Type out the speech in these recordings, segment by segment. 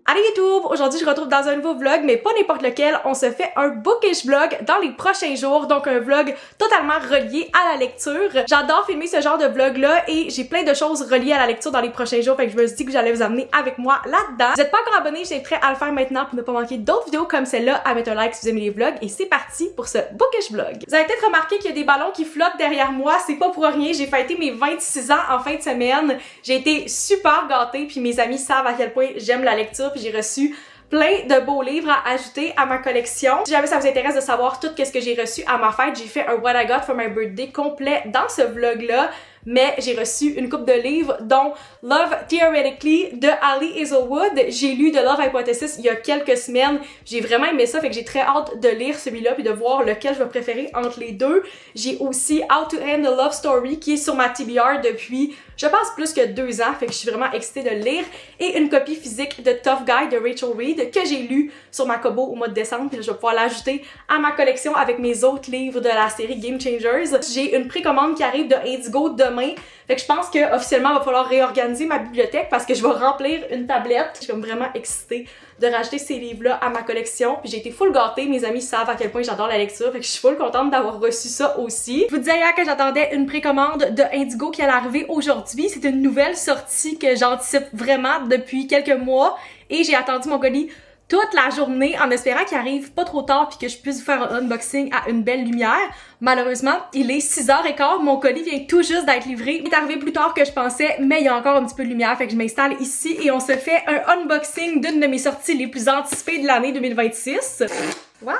Allez YouTube! Aujourd'hui, je retrouve dans un nouveau vlog, mais pas n'importe lequel. On se fait un bookish vlog dans les prochains jours, donc un vlog totalement relié à la lecture. J'adore filmer ce genre de vlog-là et j'ai plein de choses reliées à la lecture dans les prochains jours, fait que je me suis dit que j'allais vous amener avec moi là-dedans. Si vous n'êtes pas encore abonné, j'ai prêt à le faire maintenant pour ne pas manquer d'autres vidéos comme celle-là, à mettre un like si vous aimez les vlogs, et c'est parti pour ce bookish vlog. Vous avez peut-être remarqué qu'il y a des ballons qui flottent derrière moi, c'est pas pour rien, j'ai fêté mes 26 ans en fin de semaine. J'ai été super gâtée, puis mes amis savent à quel point j'aime la lecture, puis j'ai reçu plein de beaux livres à ajouter à ma collection. Si jamais ça vous intéresse de savoir tout ce que j'ai reçu à ma fête, j'ai fait un What I Got for my birthday complet dans ce vlog-là. Mais j'ai reçu une couple de livres, dont Love Theoretically de Ali Hazelwood. J'ai lu The Love Hypothesis il y a quelques semaines. J'ai vraiment aimé ça, fait que j'ai très hâte de lire celui-là puis de voir lequel je vais préférer entre les deux. J'ai aussi How to End a Love Story qui est sur ma TBR depuis, je pense, plus que 2 ans, fait que je suis vraiment excitée de le lire. Et une copie physique de Tough Guy de Rachel Reed que j'ai lu sur ma Kobo au mois de décembre, puis je vais pouvoir l'ajouter à ma collection avec mes autres livres de la série Game Changers. J'ai une précommande qui arrive de Indigo demain. Fait que je pense que officiellement il va falloir réorganiser ma bibliothèque parce que je vais remplir une tablette. Je suis vraiment excitée de rajouter ces livres-là à ma collection. Puis j'ai été full gâtée, mes amis savent à quel point j'adore la lecture, fait que je suis full contente d'avoir reçu ça aussi. Je vous disais hier que j'attendais une précommande de Indigo qui allait arriver aujourd'hui. C'est une nouvelle sortie que j'anticipe vraiment depuis quelques mois et j'ai attendu mon colis toute la journée en espérant qu'il arrive pas trop tard puis que je puisse vous faire un unboxing à une belle lumière. Malheureusement, il est 6h15, mon colis vient tout juste d'être livré. Il est arrivé plus tard que je pensais, mais il y a encore un petit peu de lumière, fait que je m'installe ici et on se fait un unboxing d'une de mes sorties les plus anticipées de l'année 2026. Wow!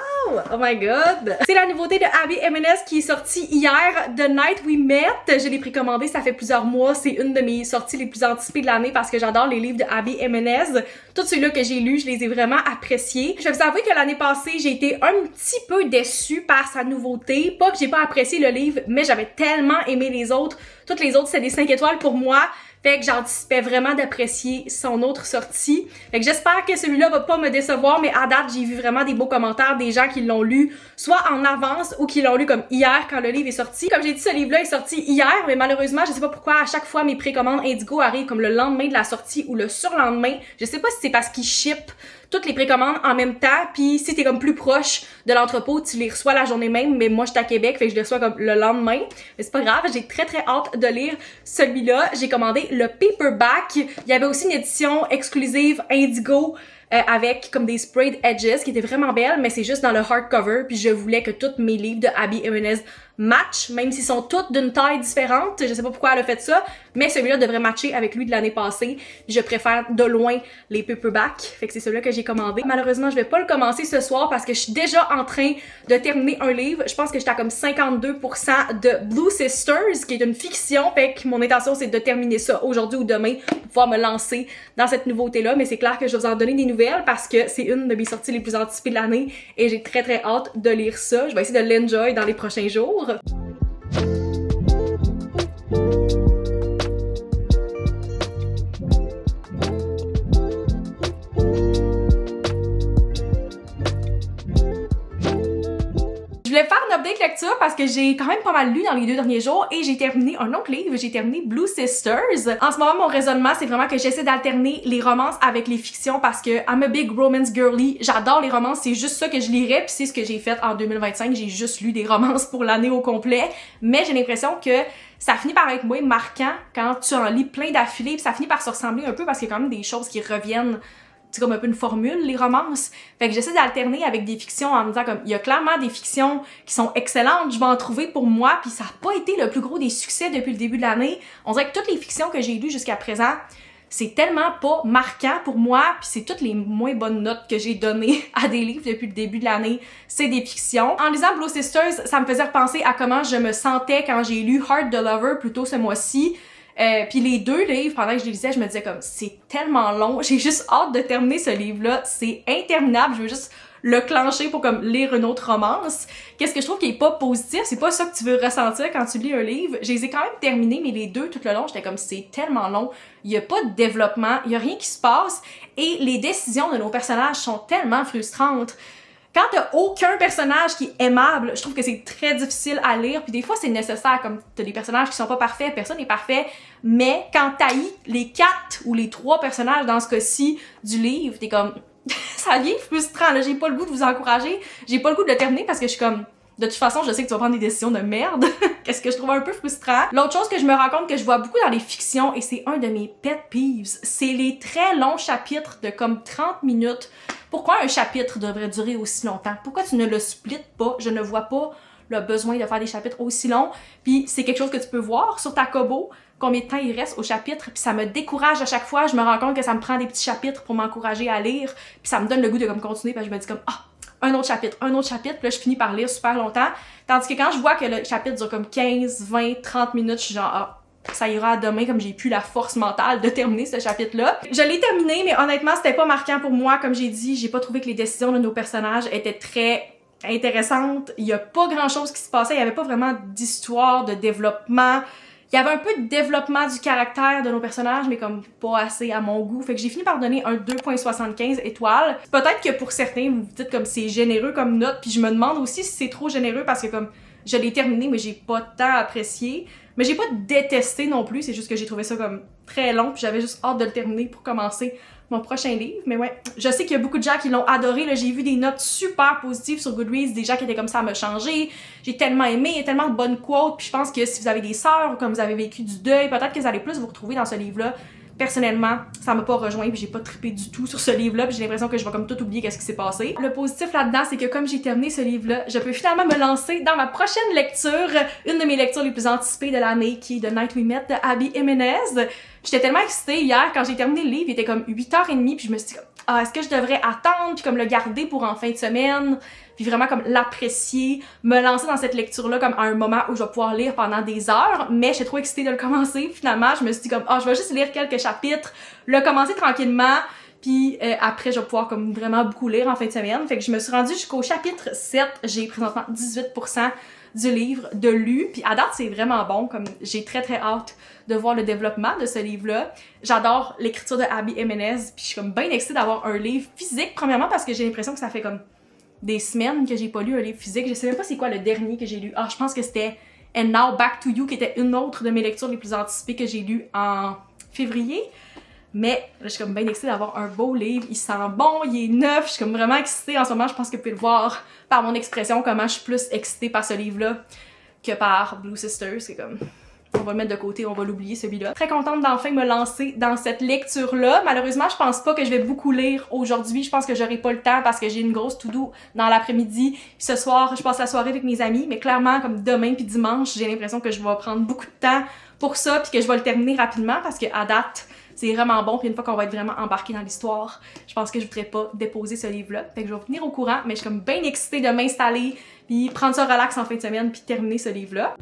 Oh my god! C'est la nouveauté de Abby Jimenez qui est sortie hier, The Night We Met. Je l'ai précommandé, ça fait plusieurs mois. C'est une de mes sorties les plus anticipées de l'année parce que j'adore les livres de Abby Jimenez. Tous ceux-là que j'ai lus, je les ai vraiment appréciés. Je vais vous avouer que l'année passée, j'ai été un petit peu déçue par sa nouveauté. Pas que j'ai pas apprécié le livre, mais j'avais tellement aimé les autres. Toutes les autres, c'est des 5 étoiles pour moi. Fait que j'anticipais vraiment d'apprécier son autre sortie. Fait que j'espère que celui-là va pas me décevoir, mais à date, j'ai vu vraiment des beaux commentaires des gens qui l'ont lu, soit en avance ou qui l'ont lu comme hier quand le livre est sorti. Comme j'ai dit, ce livre-là est sorti hier, mais malheureusement, je sais pas pourquoi à chaque fois mes précommandes Indigo arrivent comme le lendemain de la sortie ou le surlendemain. Je sais pas si c'est parce qu'ils shippent toutes les précommandes en même temps, puis si t'es comme plus proche de l'entrepôt, tu les reçois la journée même, mais moi je suis à Québec, fait que je les reçois comme le lendemain. Mais c'est pas grave, j'ai très hâte de lire celui-là. J'ai commandé le paperback. Il y avait aussi une édition exclusive Indigo avec comme des sprayed edges qui étaient vraiment belles, mais c'est juste dans le hardcover, puis je voulais que tous mes livres de Abby Jimenez matchent, même s'ils sont tous d'une taille différente. Je sais pas pourquoi elle a fait ça, mais celui-là devrait matcher avec lui de l'année passée. Je préfère de loin les paperbacks, fait que c'est celui-là que j'ai commandé. Malheureusement, je vais pas le commencer ce soir parce que je suis déjà en train de terminer un livre. Je pense que j'étais à comme 52% de Blue Sisters, qui est une fiction, fait que mon intention c'est de terminer ça aujourd'hui ou demain pour pouvoir me lancer dans cette nouveauté-là, mais c'est clair que je vais vous en donner des nouvelles parce que c'est une de mes sorties les plus anticipées de l'année et j'ai très hâte de lire ça. Je vais essayer de l'enjoy dans les prochains jours. Je voulais faire une update lecture parce que j'ai quand même pas mal lu dans les 2 derniers jours et j'ai terminé un autre livre, j'ai terminé Blue Sisters. En ce moment, mon raisonnement, c'est vraiment que j'essaie d'alterner les romances avec les fictions parce que I'm a big romance girly. J'adore les romances, c'est juste ça que je lirais puis c'est ce que j'ai fait en 2025. J'ai juste lu des romances pour l'année au complet, mais j'ai l'impression que ça finit par être moins marquant quand tu en lis plein d'affilés puis ça finit par se ressembler un peu parce qu'il y a quand même des choses qui reviennent. C'est comme un peu une formule, les romances. Fait que j'essaie d'alterner avec des fictions en me disant comme, il y a clairement des fictions qui sont excellentes, je vais en trouver pour moi, puis ça a pas été le plus gros des succès depuis le début de l'année. On dirait que toutes les fictions que j'ai lues jusqu'à présent, c'est tellement pas marquant pour moi, puis c'est toutes les moins bonnes notes que j'ai données à des livres depuis le début de l'année, c'est des fictions. En lisant Blue Sisters, ça me faisait repenser à comment je me sentais quand j'ai lu Heart the Lover plus tôt ce mois-ci. Puis les 2 livres, pendant que je les lisais, je me disais comme, c'est tellement long, j'ai juste hâte de terminer ce livre-là, c'est interminable, je veux juste le clencher pour comme lire une autre romance. Qu'est-ce que je trouve qui est pas positif, c'est pas ça que tu veux ressentir quand tu lis un livre. Je les ai quand même terminés, mais les 2 tout le long, j'étais comme, c'est tellement long, il y a pas de développement, il y a rien qui se passe, et les décisions de nos personnages sont tellement frustrantes quand t'as aucun personnage qui est aimable, je trouve que c'est très difficile à lire, puis des fois c'est nécessaire, comme t'as des personnages qui sont pas parfaits, personne n'est parfait, mais quand t'haïs les 4 ou les 3 personnages dans ce cas-ci du livre, t'es comme, ça devient frustrant, là, j'ai pas le goût de vous encourager, j'ai pas le goût de le terminer parce que je suis comme, de toute façon, je sais que tu vas prendre des décisions de merde. Qu'est-ce que je trouve un peu frustrant. L'autre chose que je me rends compte que je vois beaucoup dans les fictions, et c'est un de mes pet peeves, c'est les très longs chapitres de comme 30 minutes. Pourquoi un chapitre devrait durer aussi longtemps? Pourquoi tu ne le splits pas? Je ne vois pas le besoin de faire des chapitres aussi longs. Puis c'est quelque chose que tu peux voir sur ta Kobo, combien de temps il reste au chapitre, puis ça me décourage à chaque fois. Je me rends compte que ça me prend des petits chapitres pour m'encourager à lire, puis ça me donne le goût de comme continuer, parce que je me dis comme, ah, un autre chapitre, puis là je finis par lire super longtemps. Tandis que quand je vois que le chapitre dure comme 15, 20, 30 minutes, je suis genre, ah, ça ira à demain, comme j'ai plus la force mentale de terminer ce chapitre-là. Je l'ai terminé, mais honnêtement, c'était pas marquant pour moi. Comme j'ai dit, j'ai pas trouvé que les décisions de nos personnages étaient très intéressantes. Il y a pas grand-chose qui se passait, il y avait pas vraiment d'histoire, de développement. Il y avait un peu de développement du caractère de nos personnages, mais comme pas assez à mon goût. Fait que j'ai fini par donner un 2.75 étoiles. Peut-être que pour certains, vous vous dites comme c'est généreux comme note, puis je me demande aussi si c'est trop généreux parce que comme je l'ai terminé, mais j'ai pas tant apprécié. Mais j'ai pas détesté non plus, c'est juste que j'ai trouvé ça comme très long, puis j'avais juste hâte de le terminer pour commencer mon prochain livre. Mais ouais, je sais qu'il y a beaucoup de gens qui l'ont adoré, là, j'ai vu des notes super positives sur Goodreads, des gens qui étaient comme ça à me changer. J'ai tellement aimé, il y a tellement de bonnes quotes, puis je pense que si vous avez des sœurs ou comme vous avez vécu du deuil, peut-être que vous allez plus vous retrouver dans ce livre-là. Personnellement, ça m'a pas rejoint puis j'ai pas trippé du tout sur ce livre-là, puis j'ai l'impression que je vais comme tout oublier qu'est-ce qui s'est passé. Le positif là-dedans, c'est que comme j'ai terminé ce livre-là, je peux finalement me lancer dans ma prochaine lecture, une de mes lectures les plus anticipées de l'année, qui est The Night We Met de Abby Jimenez. J'étais tellement excitée hier quand j'ai terminé le livre, il était comme 8h30, puis je me suis dit ah, est-ce que je devrais attendre puis comme le garder pour en fin de semaine, puis vraiment comme l'apprécier, me lancer dans cette lecture-là comme à un moment où je vais pouvoir lire pendant des heures, mais j'étais trop excitée de le commencer. Finalement, je me suis dit comme ah, je vais juste lire quelques chapitres, le commencer tranquillement, puis après je vais pouvoir comme vraiment beaucoup lire en fin de semaine. Fait que je me suis rendue jusqu'au chapitre 7, j'ai présentement 18% du livre de lu, puis à date c'est vraiment bon, comme j'ai très hâte de voir le développement de ce livre-là. J'adore l'écriture de Abby Jimenez, puis je suis comme bien excitée d'avoir un livre physique, premièrement parce que j'ai l'impression que ça fait comme des semaines que j'ai pas lu un livre physique. Je sais même pas c'est quoi le dernier que j'ai lu. Ah, je pense que c'était And Now Back to You, qui était une autre de mes lectures les plus anticipées que j'ai lues en février. Mais là, je suis comme bien excitée d'avoir un beau livre. Il sent bon, il est neuf. Je suis comme vraiment excitée en ce moment. Je pense que vous pouvez le voir par mon expression, comment je suis plus excitée par ce livre-là que par Blue Sisters. C'est comme, on va le mettre de côté, on va l'oublier celui-là. Très contente d'enfin me lancer dans cette lecture-là. Malheureusement, je pense pas que je vais beaucoup lire aujourd'hui. Je pense que j'aurai pas le temps parce que j'ai une grosse to-do dans l'après-midi. Puis ce soir, je passe la soirée avec mes amis. Mais clairement, comme demain puis dimanche, j'ai l'impression que je vais prendre beaucoup de temps pour ça puis que je vais le terminer rapidement parce que à date, c'est vraiment bon, puis une fois qu'on va être vraiment embarqué dans l'histoire, je pense que je voudrais pas déposer ce livre-là. Fait que je vais vous tenir au courant, mais je suis comme bien excitée de m'installer, puis prendre ça relax en fin de semaine, puis terminer ce livre-là.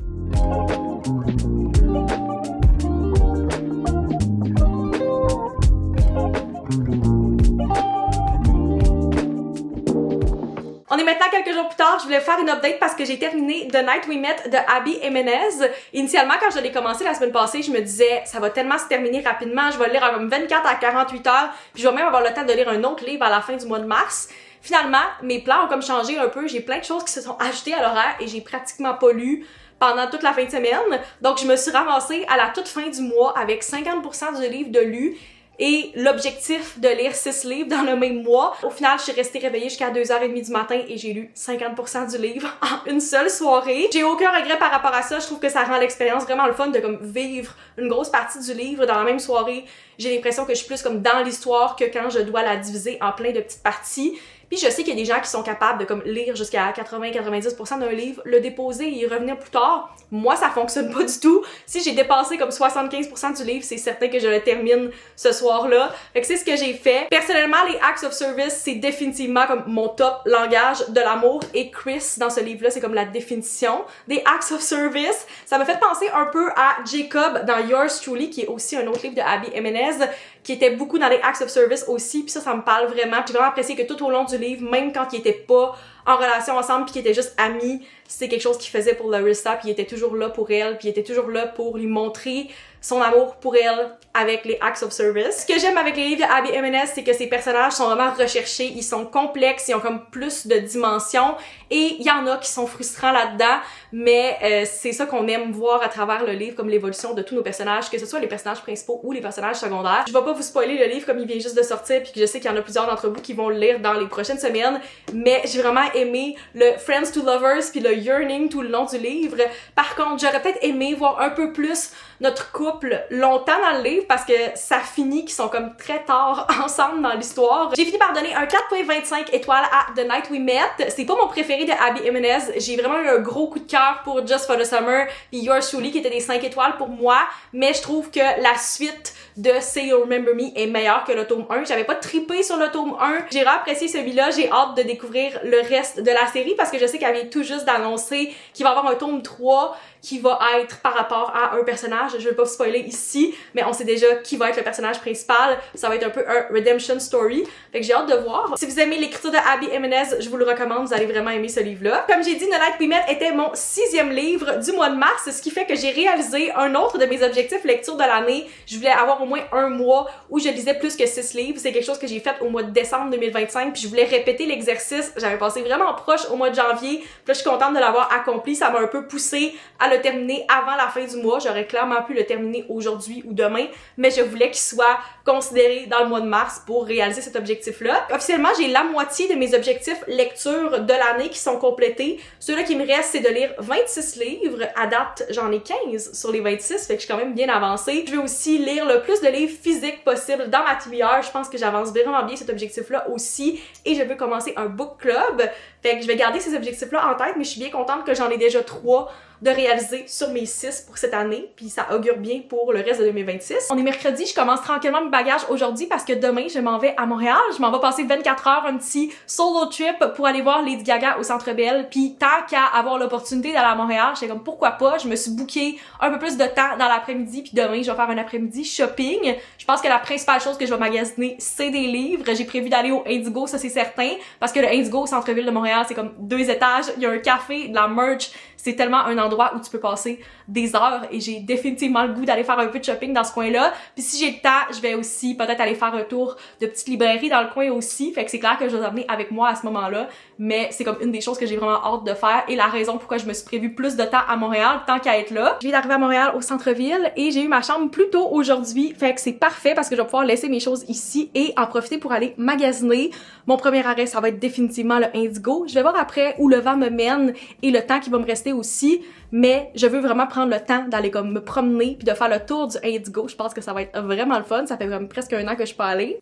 On est maintenant quelques jours plus tard, je voulais faire une update parce que j'ai terminé The Night We Met de Abby Jimenez. Initialement, quand je l'ai commencé la semaine passée, je me disais, ça va tellement se terminer rapidement, je vais le lire en comme 24 à 48 heures, puis je vais même avoir le temps de lire un autre livre à la fin du mois de mars. Finalement, mes plans ont comme changé un peu, j'ai plein de choses qui se sont ajoutées à l'horaire et j'ai pratiquement pas lu pendant toute la fin de semaine. Donc, je me suis ramassée à la toute fin du mois avec 50% du livre de lu et l'objectif de lire 6 livres dans le même mois. Au final, je suis restée réveillée jusqu'à 2h30 du matin et j'ai lu 50% du livre en une seule soirée. J'ai aucun regret par rapport à ça. Je trouve que ça rend l'expérience vraiment le fun de comme vivre une grosse partie du livre dans la même soirée. J'ai l'impression que je suis plus comme dans l'histoire que quand je dois la diviser en plein de petites parties. Puis je sais qu'il y a des gens qui sont capables de comme lire jusqu'à 80-90% d'un livre, le déposer et y revenir plus tard. Moi, ça fonctionne pas du tout. Si j'ai dépassé comme 75% du livre, c'est certain que je le termine ce soir-là. Fait que c'est ce que j'ai fait. Personnellement, les acts of service, c'est définitivement comme mon top langage de l'amour. Et Chris, dans ce livre-là, c'est comme la définition des acts of service. Ça m'a fait penser un peu à Jacob dans Yours Truly, qui est aussi un autre livre de Abby Jimenez, qui était beaucoup dans les acts of service aussi, puis ça me parle vraiment. J'ai vraiment apprécié que tout au long du livre, même quand il était pas en relation ensemble puis qui étaient juste amis, c'est quelque chose qu'il faisait pour Larissa, puis il était toujours là pour elle, puis il était toujours là pour lui montrer son amour pour elle avec les acts of service. Ce que j'aime avec les livres de Abby Jimenez, c'est que ces personnages sont vraiment recherchés, ils sont complexes, ils ont comme plus de dimensions, et il y en a qui sont frustrants là-dedans, mais c'est ça qu'on aime voir à travers le livre, comme l'évolution de tous nos personnages, que ce soit les personnages principaux ou les personnages secondaires. Je vais pas vous spoiler le livre comme il vient juste de sortir, puis que je sais qu'il y en a plusieurs d'entre vous qui vont le lire dans les prochaines semaines, mais j'ai vraiment aimé le Friends to Lovers puis le Yearning tout le long du livre. Par contre, j'aurais peut-être aimé voir un peu plus notre couple longtemps dans le livre parce que ça finit qu'ils sont comme très tard ensemble dans l'histoire. J'ai fini par donner un 4.25 étoiles à The Night We Met. C'est pas mon préféré de Abby Jimenez. J'ai vraiment eu un gros coup de cœur pour Just for the Summer puis Yours Truly qui étaient des 5 étoiles pour moi, mais je trouve que la suite de Say You Remember Me est meilleure que le tome 1. J'avais pas trippé sur le tome 1. J'ai apprécié celui-là. J'ai hâte de découvrir le reste de la série parce que je sais qu'elle vient tout juste d'annoncer qu'il va y avoir un tome 3 qui va être par rapport à un personnage. Je vais pas vous spoiler ici, mais on sait déjà qui va être le personnage principal. Ça va être un peu un redemption story. Fait que j'ai hâte de voir. Si vous aimez l'écriture de Abby Jimenez, je vous le recommande. Vous allez vraiment aimer ce livre-là. Comme j'ai dit, The Night We Met était mon 6e livre du mois de mars, ce qui fait que j'ai réalisé un autre de mes objectifs lecture de l'année. Je voulais avoir au moins un mois où je lisais plus que 6 livres. C'est quelque chose que j'ai fait au mois de décembre 2025, puis je voulais répéter l'exercice. J'avais passé vraiment proche au mois de janvier. Puis là, je suis contente de l'avoir accompli. Ça m'a un peu poussé à le terminer avant la fin du mois. J'aurais clairement pu le terminer aujourd'hui ou demain, mais je voulais qu'il soit considéré dans le mois de mars pour réaliser cet objectif-là. Officiellement, j'ai la moitié de mes objectifs lecture de l'année qui sont complétés. Ceux-là qui me restent, c'est de lire 26 livres. À date, j'en ai 15 sur les 26, fait que je suis quand même bien avancée. Je vais aussi lire le plus de livres physiques possible dans ma TBR. Je pense que j'avance vraiment bien cet objectif-là aussi, et je veux commencer un book club. Fait que je vais garder ces objectifs-là en tête, mais je suis bien contente que j'en ai déjà 3 de réaliser sur mes 6 pour cette année, puis ça augure bien pour le reste de 2026. On est mercredi, je commence tranquillement mes bagages aujourd'hui parce que demain, je m'en vais à Montréal. Je m'en vais passer 24 heures, un petit solo trip pour aller voir Lady Gaga au Centre Bell, puis tant qu'à avoir l'opportunité d'aller à Montréal, j'étais comme pourquoi pas, je me suis booké un peu plus de temps dans l'après-midi, puis demain, je vais faire un après-midi shopping. Je pense que la principale chose que je vais magasiner, c'est des livres. J'ai prévu d'aller au Indigo, ça c'est certain, parce que le Indigo au centre-ville de Montréal, c'est comme 2 étages, il y a un café, de la merch, c'est tellement un endroit où tu peux passer des heures et j'ai définitivement le goût d'aller faire un peu de shopping dans ce coin-là. Puis si j'ai le temps, je vais aussi peut-être aller faire un tour de petites librairies dans le coin aussi. Fait que c'est clair que je vais emmener avec moi à ce moment-là, mais c'est comme une des choses que j'ai vraiment hâte de faire et la raison pourquoi je me suis prévu plus de temps à Montréal tant qu'à être là. Je viens d'arriver à Montréal au centre-ville et j'ai eu ma chambre plus tôt aujourd'hui. Fait que c'est parfait parce que je vais pouvoir laisser mes choses ici et en profiter pour aller magasiner. Mon premier arrêt, ça va être définitivement le Indigo. Je vais voir après où le vent me mène et le temps qui va me rester aussi, mais je veux vraiment prendre le temps d'aller comme me promener puis de faire le tour du Indigo. Je pense que ça va être vraiment le fun. Ça fait vraiment presque 1 an que je suis pas allée.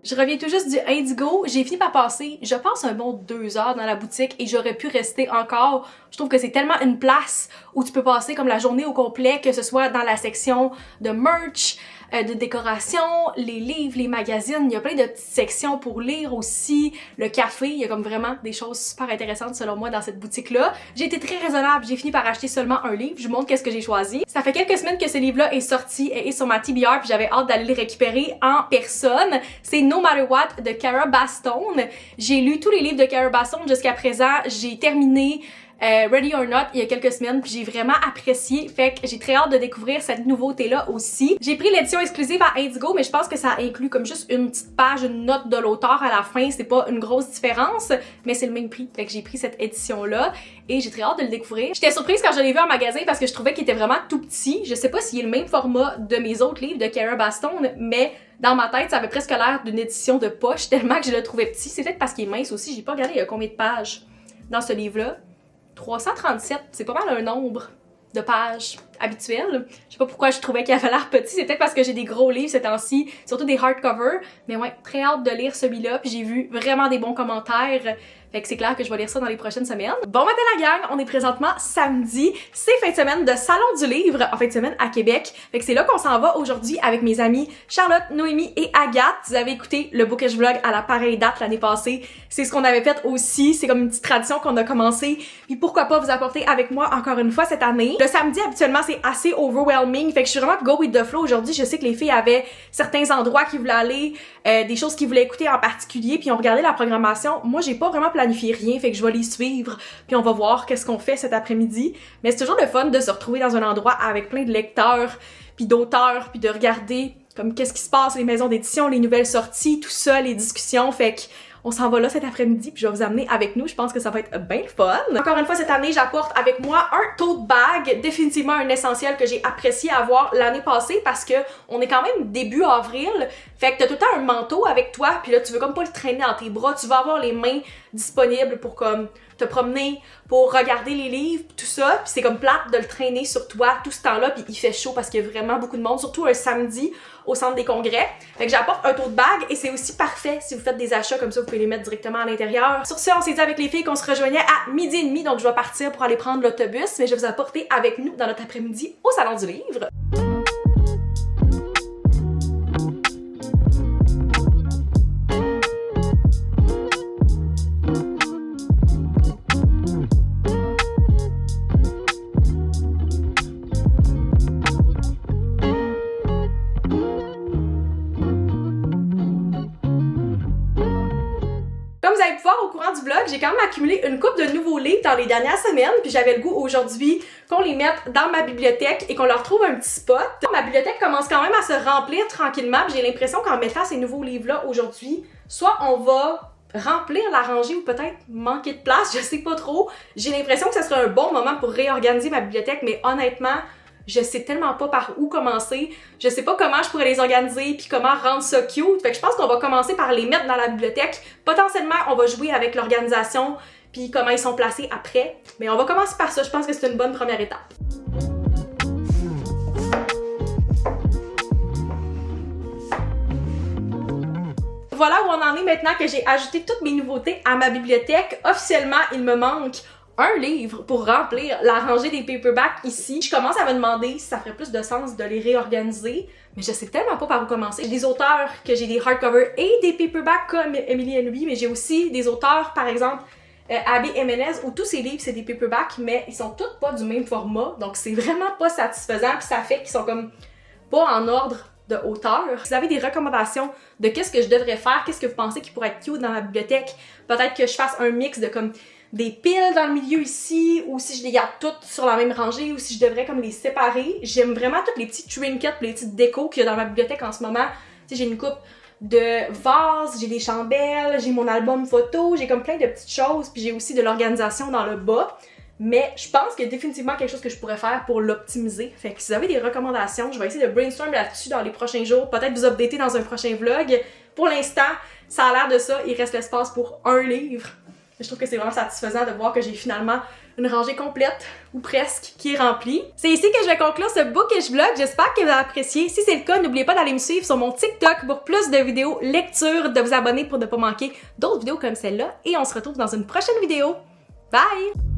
Je reviens tout juste du Indigo. J'ai fini par passer, je pense, un bon 2 heures dans la boutique et j'aurais pu rester encore. Je trouve que c'est tellement une place où tu peux passer comme la journée au complet, que ce soit dans la section de merch, de décoration, les livres, les magazines. Il y a plein de petites sections pour lire aussi. Le café, il y a comme vraiment des choses super intéressantes selon moi dans cette boutique-là. J'ai été très raisonnable. J'ai fini par acheter seulement un livre. Je vous montre qu'est-ce que j'ai choisi. Ça fait quelques semaines que ce livre-là est sorti et est sur ma TBR puis j'avais hâte d'aller le récupérer en personne. C'est No Matter What de Cara Bastone. J'ai lu tous les livres de Cara Bastone jusqu'à présent. J'ai terminé Ready or Not il y a quelques semaines puis j'ai vraiment apprécié, fait que j'ai très hâte de découvrir cette nouveauté-là aussi. J'ai pris l'édition exclusive à Indigo, mais je pense que ça inclut comme juste une petite page, une note de l'auteur à la fin, c'est pas une grosse différence, mais c'est le même prix, fait que j'ai pris cette édition-là et j'ai très hâte de le découvrir. J'étais surprise quand je l'ai vu en magasin parce que je trouvais qu'il était vraiment tout petit. Je sais pas s'il est le même format de mes autres livres de Cara Bastone, mais dans ma tête, ça avait presque l'air d'une édition de poche tellement que je le trouvais petit. C'est peut-être parce qu'il est mince aussi, j'ai pas regardé il y a combien de pages dans ce livre-là. 337, c'est pas mal un nombre de pages habituelles. Je sais pas pourquoi je trouvais qu'il avait l'air petit, c'est peut-être parce que j'ai des gros livres ces temps-ci, surtout des hardcovers, mais ouais, très hâte de lire celui-là, puis j'ai vu vraiment des bons commentaires, Fait que c'est clair que je vais lire ça dans les prochaines semaines. Bon matin la gang, on est présentement samedi, c'est fin de semaine de Salon du Livre, en fin de semaine à Québec. Fait que c'est là qu'on s'en va aujourd'hui avec mes amies Charlotte, Noémie et Agathe. Vous avez écouté le Bookish Vlog à la pareille date l'année passée. C'est ce qu'on avait fait aussi, c'est comme une petite tradition qu'on a commencé. Puis pourquoi pas vous apporter avec moi encore une fois cette année. Le samedi habituellement c'est assez overwhelming, fait que je suis vraiment go with the flow aujourd'hui. Je sais que les filles avaient certains endroits qu'ils voulaient aller, des choses qu'ils voulaient écouter en particulier, puis on regardait la programmation. Moi j'ai pas vraiment planifié rien, fait que je vais les suivre, puis on va voir qu'est-ce qu'on fait cet après-midi. Mais c'est toujours le fun de se retrouver dans un endroit avec plein de lecteurs, puis d'auteurs, puis de regarder comme qu'est-ce qui se passe, les maisons d'édition, les nouvelles sorties, tout ça, les discussions. Fait que on s'en va là cet après-midi, puis je vais vous amener avec nous. Je pense que ça va être bien fun. Encore une fois, cette année, j'apporte avec moi un tote bag, définitivement un essentiel que j'ai apprécié avoir l'année passée parce que on est quand même début avril. Fait que t'as tout le temps un manteau avec toi, puis là, tu veux comme pas le traîner dans tes bras. Tu vas avoir les mains disponibles pour comme te promener, pour regarder les livres, tout ça. Puis c'est comme plate de le traîner sur toi tout ce temps-là, puis il fait chaud parce qu'il y a vraiment beaucoup de monde, surtout un samedi au centre des congrès. Fait que j'apporte un tote bag et c'est aussi parfait si vous faites des achats comme ça, vous pouvez les mettre directement à l'intérieur. Sur ce, on s'est dit avec les filles qu'on se rejoignait à 12h30, donc je vais partir pour aller prendre l'autobus, mais je vais vous apporter avec nous dans notre après-midi au Salon du Livre. Comme vous allez pouvoir au courant du vlog, j'ai quand même accumulé une couple de nouveaux livres dans les dernières semaines, puis j'avais le goût aujourd'hui qu'on les mette dans ma bibliothèque et qu'on leur trouve un petit spot. Ma bibliothèque commence quand même à se remplir tranquillement, puis j'ai l'impression qu'en mettant ces nouveaux livres-là aujourd'hui, soit on va remplir la rangée ou peut-être manquer de place, je sais pas trop. J'ai l'impression que ce serait un bon moment pour réorganiser ma bibliothèque, mais honnêtement, je sais tellement pas par où commencer, je sais pas comment je pourrais les organiser puis comment rendre ça cute. Fait que je pense qu'on va commencer par les mettre dans la bibliothèque. Potentiellement, on va jouer avec l'organisation puis comment ils sont placés après. Mais on va commencer par ça, je pense que c'est une bonne première étape. Voilà où on en est maintenant que j'ai ajouté toutes mes nouveautés à ma bibliothèque. Officiellement, il me manque un livre pour remplir la rangée des paperbacks ici. Je commence à me demander si ça ferait plus de sens de les réorganiser, mais je sais tellement pas par où commencer. J'ai des auteurs que j'ai des hardcovers et des paperbacks comme Emily Henry, mais j'ai aussi des auteurs, par exemple, Abby Jimenez, où tous ces livres c'est des paperbacks, mais ils sont tous pas du même format, donc c'est vraiment pas satisfaisant, puis ça fait qu'ils sont comme pas en ordre de hauteur. Si vous avez des recommandations de qu'est-ce que je devrais faire, qu'est-ce que vous pensez qui pourrait être cute dans ma bibliothèque, peut-être que je fasse un mix de comme des piles dans le milieu ici, ou si je les garde toutes sur la même rangée, ou si je devrais comme les séparer. J'aime vraiment toutes les petits trinkets, les petites décos qu'il y a dans ma bibliothèque en ce moment. Tu sais, j'ai une coupe de vases, j'ai des chandelles, j'ai mon album photo, j'ai comme plein de petites choses, puis j'ai aussi de l'organisation dans le bas. Mais je pense qu'il y a définitivement quelque chose que je pourrais faire pour l'optimiser. Fait que si vous avez des recommandations, je vais essayer de brainstorm là-dessus dans les prochains jours, peut-être vous updater dans un prochain vlog. Pour l'instant, ça a l'air de ça, il reste l'espace pour un livre. Je trouve que c'est vraiment satisfaisant de voir que j'ai finalement une rangée complète, ou presque, qui est remplie. C'est ici que je vais conclure ce Bookish Vlog. J'espère que vous avez apprécié. Si c'est le cas, n'oubliez pas d'aller me suivre sur mon TikTok pour plus de vidéos lecture, de vous abonner pour ne pas manquer d'autres vidéos comme celle-là. Et on se retrouve dans une prochaine vidéo. Bye!